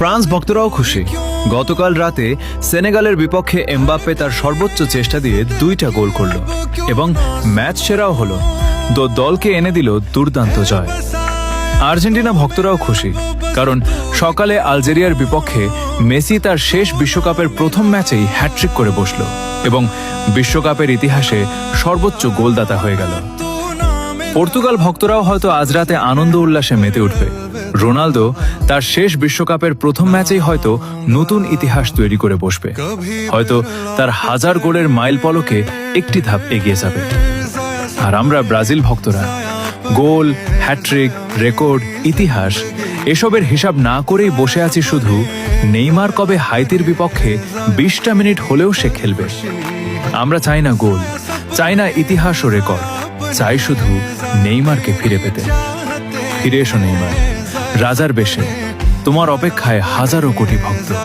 France ভক্তরাও খুশি। গতকাল রাতে সেনেগালের বিপক্ষে এমবাপ্পে তার সর্বোচ্চ চেষ্টা দিয়ে 2টা গোল করল এবং ম্যাচ সেরাও হলো। দলকে এনে দিল দুর্দান্ত জয়। আর্জেন্টিনা ভক্তরাও খুশি, কারণ সকালে আলজেরিয়ার বিপক্ষে মেসি তার শেষ বিশ্বকাপের প্রথম ম্যাচেই হ্যাটট্রিক করে বসল এবং বিশ্বকাপের ইতিহাসে সর্বোচ্চ গোলদাতা হয়ে গেল। পর্তুগাল ভক্তরাও হয়তো আজ রাতে আনন্দ উল্লাসে মেতে উঠবে। রোনালদো তার শেষ বিশ্বকাপের প্রথম ম্যাচেই হয়তো নতুন ইতিহাস তৈরি করে বসবে। হয়তো তার 1000 গোলের মাইল ফলকে একটি ধাপ এগিয়ে যাবে। আর আমরা ব্রাজিল ভক্তরা গোল, হ্যাটট্রিক, রেকর্ড, ইতিহাস এসবের হিসাব না করেই বসে আছি শুধু নেইমার কবে হাইতির বিপক্ষে 20টা মিনিট হলেও সে খেলবে। আমরা চাই না গোল, চাই না ইতিহাস ও রেকর্ড, চাই শুধু নেইমারকে ফিরে পেতে। ফিরে এসো নেইমার, রাজার বেশে, তোমার অপেক্ষায় হাজারো কোটি ভক্ত।